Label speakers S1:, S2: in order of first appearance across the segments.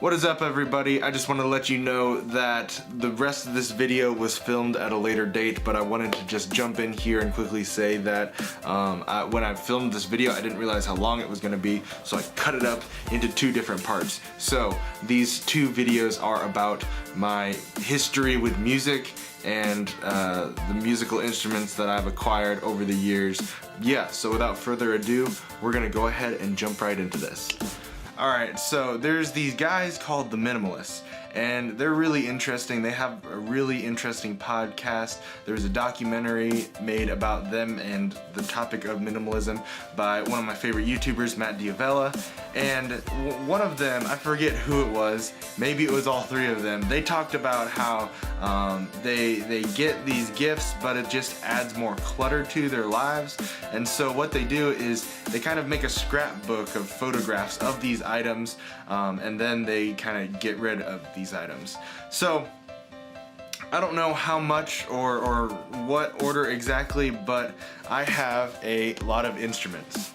S1: What is up, everybody? I just want to let you know that the rest of this video was filmed at a later date, but I wanted to just jump in here and quickly say that when I filmed this video, I didn't realize how long it was going to be, so I cut it up into two different parts. So these two videos are about my history with music and the musical instruments that I've acquired over the years. Yeah, so without further ado, we're gonna go ahead and jump right into this. Alright, so there's these guys called the Minimalists, and they're really interesting. They have a really interesting podcast. There's a documentary made about them and the topic of minimalism by one of my favorite YouTubers, Matt Diavella. And one of them, I forget who it was, maybe it was all three of them, they talked about how they get these gifts, but it just adds more clutter to their lives. And so what they do is they kind of make a scrapbook of photographs of these items, and then they kind of get rid of these items. So I don't know how much or what order exactly, but I have a lot of instruments.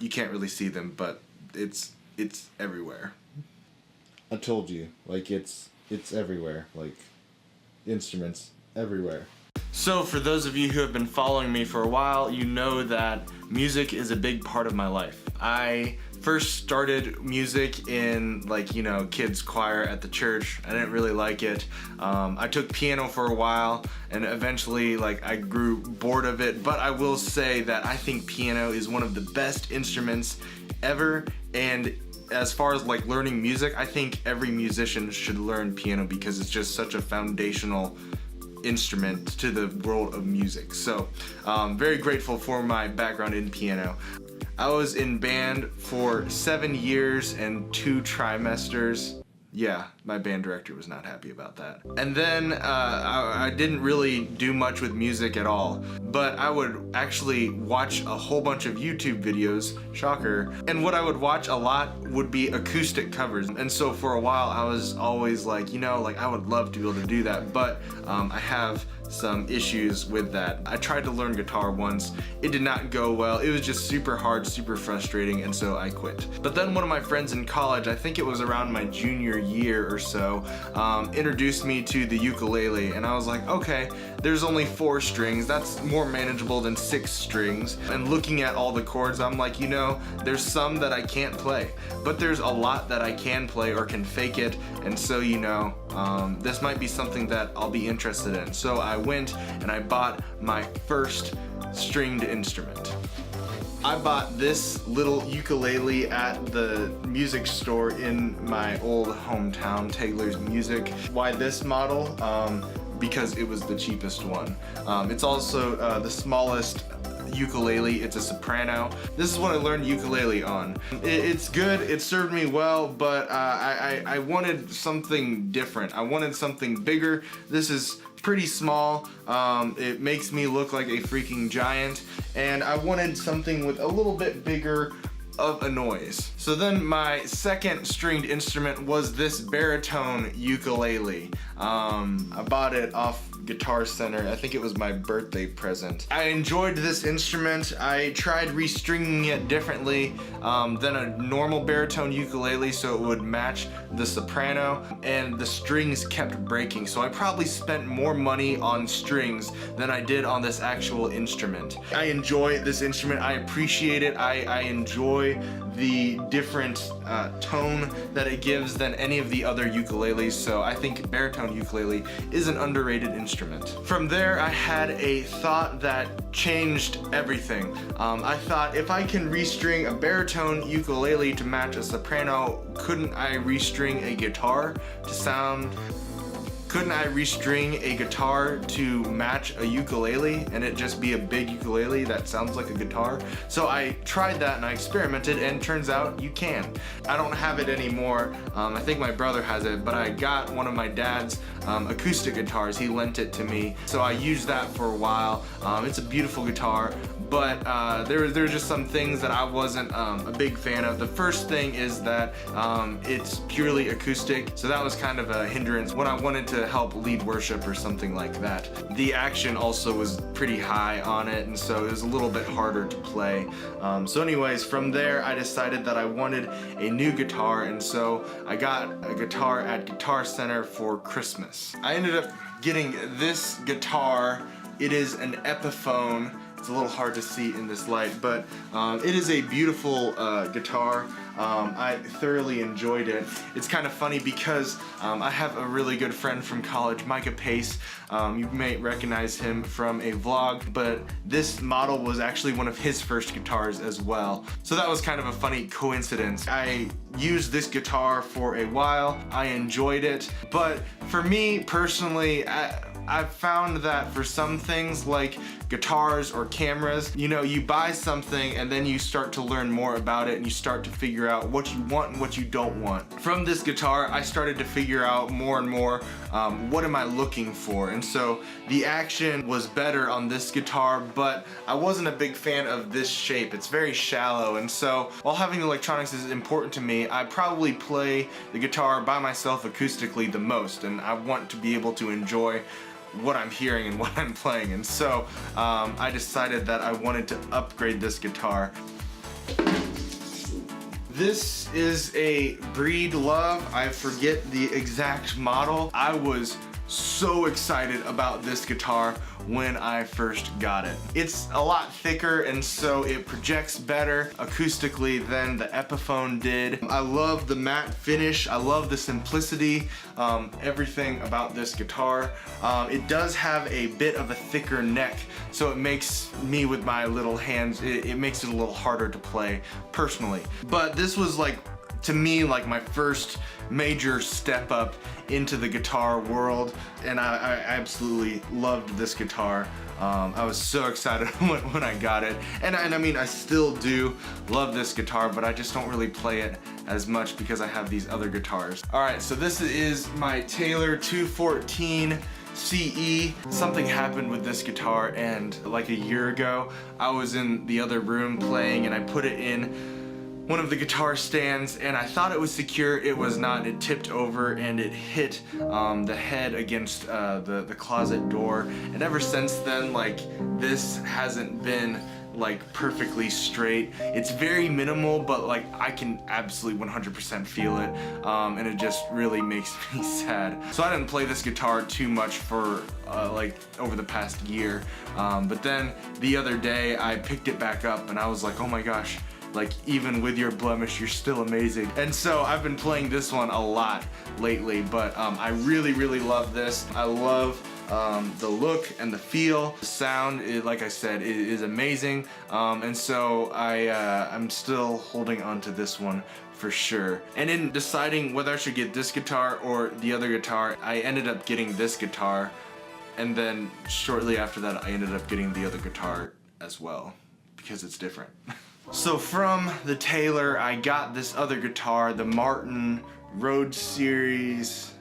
S1: You can't really see them, but it's everywhere.
S2: I told you, like it's everywhere, like instruments everywhere.
S1: So for those of you who have been following me for a while, you know that music is a big part of my life. I first started music in, like, you know, kids choir at the church. I didn't really like it. I took piano for a while, and eventually, like, I grew bored of it. But I will say that I think piano is one of the best instruments ever, and as far as like learning music, I think every musician should learn piano because it's just such a foundational instrument to the world of music. So very grateful for my background in piano. I was in band for 7 years and 2 trimesters. Yeah, my band director was not happy about that. And then I didn't really do much with music at all, but I would actually watch a whole bunch of YouTube videos, shocker, and what I would watch a lot would be acoustic covers. And so for a while I was always like, you know, like I would love to be able to do that, but I have some issues with that. I tried to learn guitar once. It did not go well. It was just super hard, super frustrating, and so I quit. But then one of my friends in college, I think it was around my junior year or so, introduced me to the ukulele, and I was like, okay, there's only 4 strings. That's more manageable than 6 strings. And looking at all the chords, I'm like, you know, there's some that I can't play, but there's a lot that I can play or can fake it, and so, you know, this might be something that I'll be interested in. So I went and I bought my first stringed instrument. I bought this little ukulele at the music store in my old hometown, Taylor's Music. Why this model? Because it was the cheapest one. It's also the smallest ukulele. It's a soprano. This is what I learned ukulele on. It's good, it served me well, but I wanted something different. I wanted something bigger. This is pretty small. It makes me look like a freaking giant, and I wanted something with a little bit bigger of a noise. So then my second stringed instrument was this baritone ukulele. I bought it off Guitar Center. I think it was my birthday present. I enjoyed this instrument. I tried restringing it differently than a normal baritone ukulele so it would match the soprano, and the strings kept breaking. So I probably spent more money on strings than I did on this actual instrument. I enjoy this instrument. I appreciate it. I enjoy the different tone that it gives than any of the other ukuleles, so I think baritone ukulele is an underrated instrument. From there, I had a thought that changed everything. I thought, if I can restring a baritone ukulele to match a soprano, couldn't I restring a guitar to sound... Couldn't I restring a guitar to match a ukulele and it just be a big ukulele that sounds like a guitar? So I tried that and I experimented, and turns out you can. I don't have it anymore. I think my brother has it, but I got one of my dad's acoustic guitars. He lent it to me, so I used that for a while. It's a beautiful guitar, but there were just some things that I wasn't a big fan of. The first thing is that it's purely acoustic, so that was kind of a hindrance when I wanted to help lead worship or something like that. The action also was pretty high on it, and so it was a little bit harder to play. So anyways, from there I decided that I wanted a new guitar, and so I got a guitar at Guitar Center for Christmas. I ended up getting this guitar. It is an Epiphone. It's a little hard to see in this light, but it is a beautiful guitar. I thoroughly enjoyed it. It's kind of funny because I have a really good friend from college, Micah Pace. You may recognize him from a vlog, but this model was actually one of his first guitars as well. So that was kind of a funny coincidence. I used this guitar for a while. I enjoyed it, but for me personally, I've found that for some things like guitars or cameras, you know, you buy something and then you start to learn more about it and you start to figure out what you want and what you don't want. From this guitar, I started to figure out more and more what am I looking for, and so the action was better on this guitar, but I wasn't a big fan of this shape. It's very shallow, and so while having electronics is important to me, I probably play the guitar by myself acoustically the most, and I want to be able to enjoy what I'm hearing and what I'm playing, and so I decided that I wanted to upgrade this guitar. This is a Breed Love. I forget the exact model. I was so excited about this guitar when I first got it. It's a lot thicker, and so it projects better acoustically than the Epiphone did. I love the matte finish. I love the simplicity, everything about this guitar. It does have a bit of a thicker neck, so it makes me, with my little hands, it makes it a little harder to play personally. But this was like, to me, like my first major step up into the guitar world, and I absolutely loved this guitar. I was so excited when I got it, and I mean, I still do love this guitar, but I just don't really play it as much because I have these other guitars. Alright, so this is my Taylor 214 CE. Something happened with this guitar, and like a year ago, I was in the other room playing, and I put it in one of the guitar stands, and I thought it was secure. It was not. It tipped over and it hit the head against the closet door, and ever since then, like, this hasn't been like perfectly straight. It's very minimal, but like I can absolutely 100% feel it, and it just really makes me sad. So I didn't play this guitar too much for like over the past year, but then the other day I picked it back up and I was like, oh my gosh, like, even with your blemish, you're still amazing. And so I've been playing this one a lot lately, but I really love this. I love the look and the feel. The sound, like I said, is amazing. And so I'm still holding on to this one for sure. And in deciding whether I should get this guitar or the other guitar, I ended up getting this guitar, and then shortly after that I ended up getting the other guitar as well, because it's different. So from the Taylor, I got this other guitar, the Martin Road Series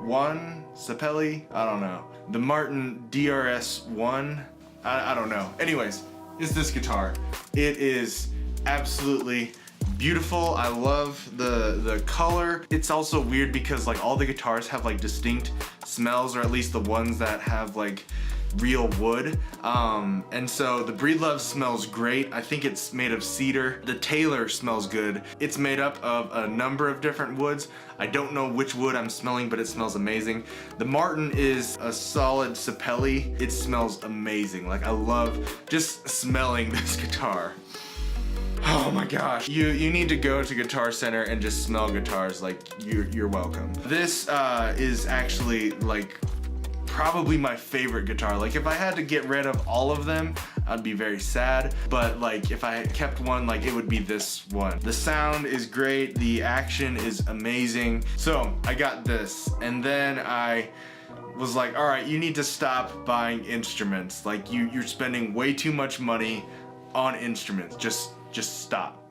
S1: 1 Sapelli? I don't know. The Martin DRS 1? I don't know. Anyways, it's this guitar. It is absolutely beautiful. I love the color. It's also weird because like all the guitars have like distinct smells, or at least the ones that have like real wood, and so the Breed Love smells great. I think it's made of cedar. The Taylor smells good. It's made up of a number of different woods. I don't know which wood I'm smelling, but it smells amazing. The Martin is a solid Sapelli. It smells amazing. Like, I love just smelling this guitar. Oh my gosh. You need to go to Guitar Center and just smell guitars. Like, you're welcome. This is actually like probably my favorite guitar. Like, if I had to get rid of all of them, I'd be very sad, but like if I kept one, like it would be this one. The sound is great, the action is amazing. So I got this, and then I was like, all right, you need to stop buying instruments. Like, you're spending way too much money on instruments. Just stop.